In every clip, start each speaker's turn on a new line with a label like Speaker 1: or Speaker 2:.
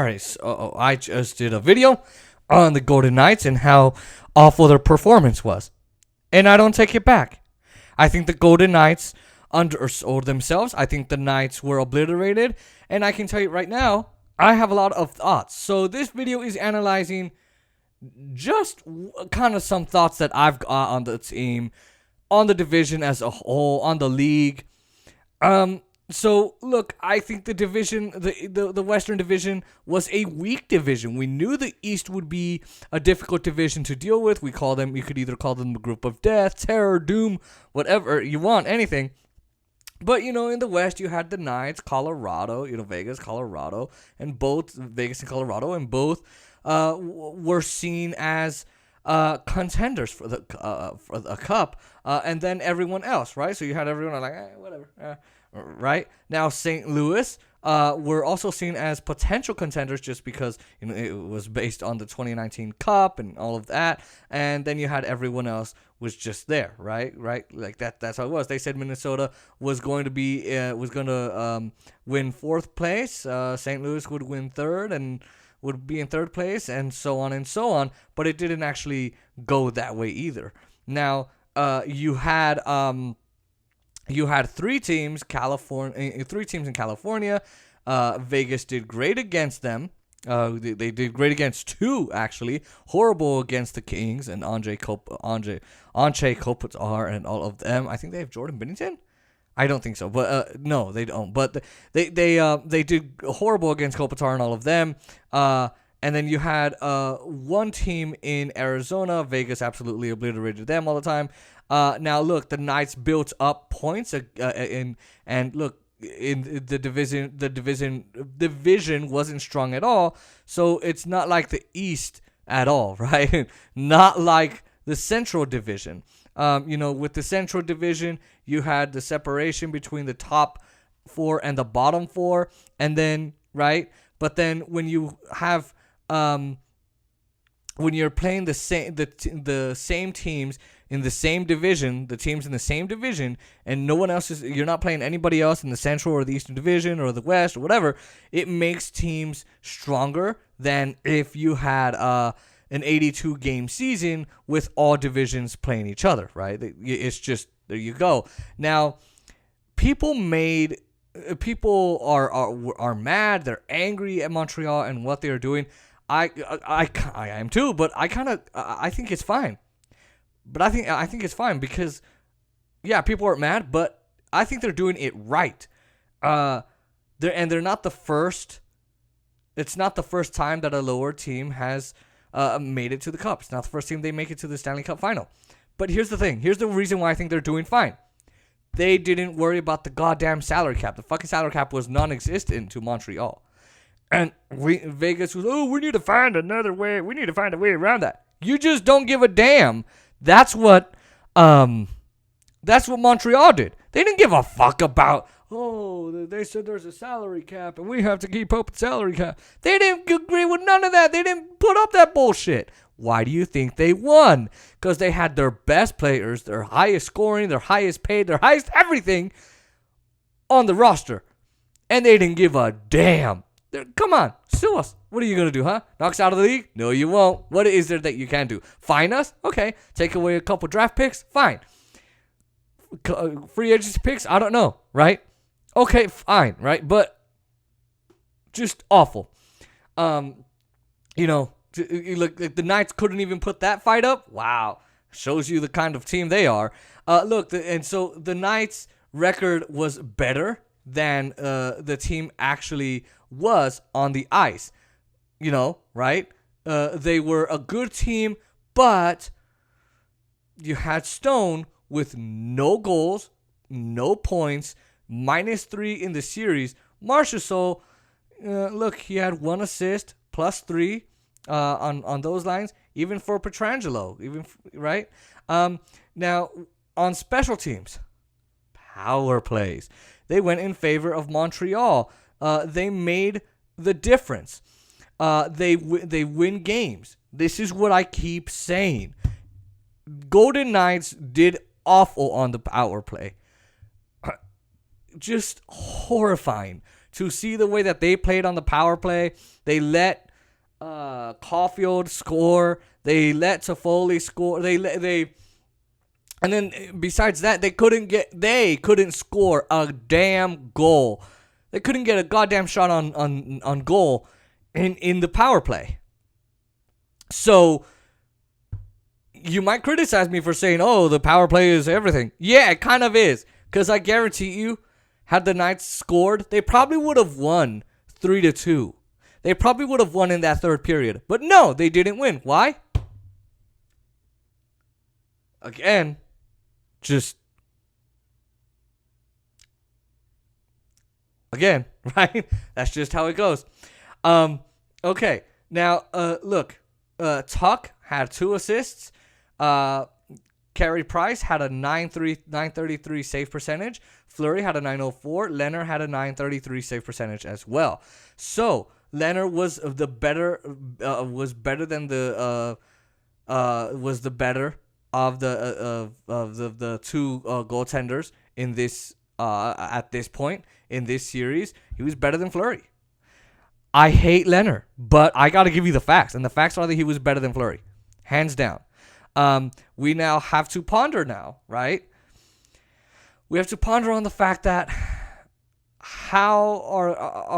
Speaker 1: All right, so I just did a video on the Golden Knights and how awful their performance was, and I don't take it back. I think the Golden Knights undersold themselves. I think the Knights were obliterated, and I can tell you right now, I have a lot of thoughts. So this video is analyzing just kind of some thoughts that I've got on the team, on the division as a whole, on the league. So look, I think the division, the Western Division was a weak division. We knew the East would be a difficult division to deal with. You could either call them a group of death, terror, doom, whatever you want, anything. But, in the West, you had the Knights, Colorado, Vegas, Colorado, and both Vegas and Colorado, and both were seen as contenders for the cup, and then everyone else, right? So you had everyone like, whatever, right? Now, St. Louis were also seen as potential contenders just because it was based on the 2019 Cup and all of that, and then you had everyone else was just there, right? Like that's how it was. They said Minnesota was going to win fourth place. St. Louis would win third and would be in third place, and so on and so on. But it didn't actually go that way either. Now, you had three teams in California. Vegas did great against them. They did great against two, actually. Horrible against the Kings and Anze Kopitar and all of them. I think they have Jordan Binnington. I don't think so, but no, they don't. But they did horrible against Kopitar and all of them. And then you had one team in Arizona. Vegas absolutely obliterated them all the time. Now look, the Knights built up points and look, in the division wasn't strong at all. So it's not like the East at all, right? Not like the Central Division. With the Central Division, you had the separation between the top four and the bottom four, and then right. But then when you have when you're playing the same teams in the same division, the teams in the same division, and no one else you're not playing anybody else in the Central or the Eastern Division or the West or whatever, it makes teams stronger than if you had an 82 game season with all divisions playing each other, right? It's just, there you go. Now, people are mad, they're angry at Montreal and what they are doing. I am too, but I think it's fine. But I think it's fine because, yeah, people are mad, but I think they're doing it right. They're not the first. It's not the first time that a lower team has made it to the Cup. It's not the first team they make it to the Stanley Cup final. But here's the thing. Here's the reason why I think they're doing fine. They didn't worry about the goddamn salary cap. The fucking salary cap was non-existent to Montreal. And Vegas was, we need to find another way. We need to find a way around that. You just don't give a damn. That's what Montreal did. They didn't give a fuck about, they said there's a salary cap and we have to keep up with salary cap. They didn't agree with none of that. They didn't put up that bullshit. Why do you think they won? Because they had their best players, their highest scoring, their highest paid, their highest everything on the roster. And they didn't give a damn. Come on, sue us. What are you going to do, huh? Knock us out of the league? No, you won't. What is there that you can do? Fine us? Okay. Take away a couple draft picks? Fine. Free agency picks? I don't know, right? Okay, fine, right? But just awful. Look, the Knights couldn't even put that fight up. Wow. Shows you the kind of team they are. So the Knights' record was better than the team actually was on the ice. Right? They were a good team, but you had Stone with no goals, no points, -3 in the series. Marchessault, look, he had 1 assist, +3 on those lines, even for Pietrangelo, right? Now, on special teams, power plays. They went in favor of Montreal. They made the difference. They win games. This is what I keep saying. Golden Knights did awful on the power play. Just horrifying. to see the way that they played on the power play. They let Caulfield score. They let Toffoli score. And then besides that, they couldn't score a damn goal. They couldn't get a goddamn shot on goal in the power play. So you might criticize me for saying, "Oh, the power play is everything." Yeah, it kind of is, because I guarantee you, had the Knights scored, they probably would have won 3-2. They probably would have won in that third period. But no, they didn't win. Why? Again, right? That's just how it goes. Okay. Now, look. Tuck had 2 assists. Carey Price had a 933 save percentage. Fleury had a 904. Leonard had a 933 save percentage as well. So Leonard was the better of the two goaltenders in this at this point in this series. He was better than Fleury. I hate Leonard, but I got to give you the facts, and the facts are that he was better than Fleury, hands down. We now have to ponder now, right? We have to ponder on the fact that how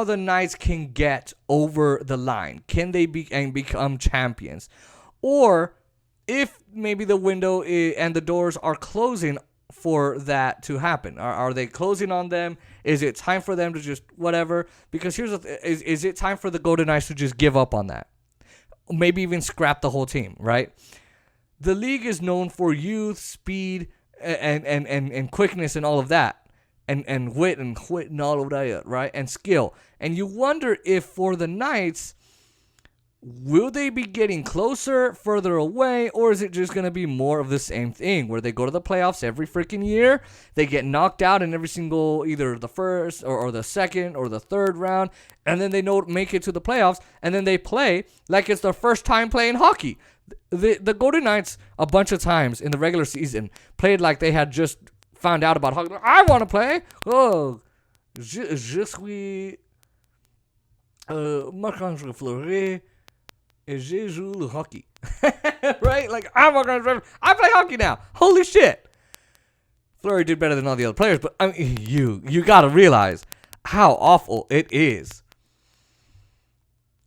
Speaker 1: the Knights can get over the line. Can they become champions? Or if maybe the window and the doors are closing for that to happen. Are they closing on them? Is it time for them to just whatever? Because here's is it time for the Golden Knights to just give up on that? Maybe even scrap the whole team, right? The league is known for youth, speed, and quickness and all of that. And wit and all of that, right? And skill. And you wonder if for the Knights, will they be getting closer, further away, or is it just going to be more of the same thing where they go to the playoffs every freaking year, they get knocked out in every single, either the first or the second or the third round, and then they make it to the playoffs, and then they play like it's their first time playing hockey. The Golden Knights, a bunch of times in the regular season, played like they had just found out about hockey. I want to play. Oh, je suis Marc-André Fleury. Et je joue le hockey. Right? Like, I play hockey now. Holy shit. Fleury did better than all the other players, but I mean, you gotta realize how awful it is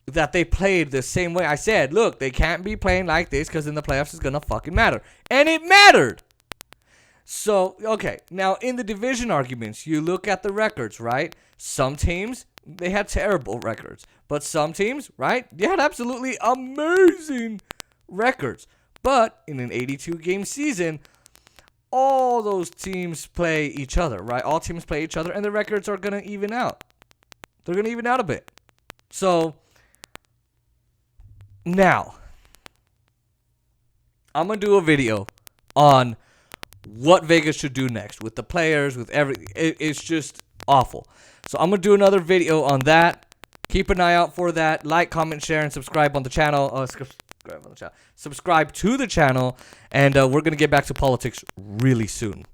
Speaker 1: that they played the same way. I said, look, they can't be playing like this because in the playoffs it's gonna fucking matter. And it mattered. So, okay. Now, in the division arguments, you look at the records, right? Some teams, they had terrible records. But some teams, right, they had absolutely amazing records. But in an 82-game season, all those teams play each other, right? All teams play each other, and the records are going to even out. They're going to even out a bit. So, now, I'm going to do a video on what Vegas should do next with the players, with everything. It's just awful. So I'm going to do another video on that. Keep an eye out for that. Like, comment, share, and subscribe on the channel. Subscribe to the channel. And we're going to get back to politics really soon.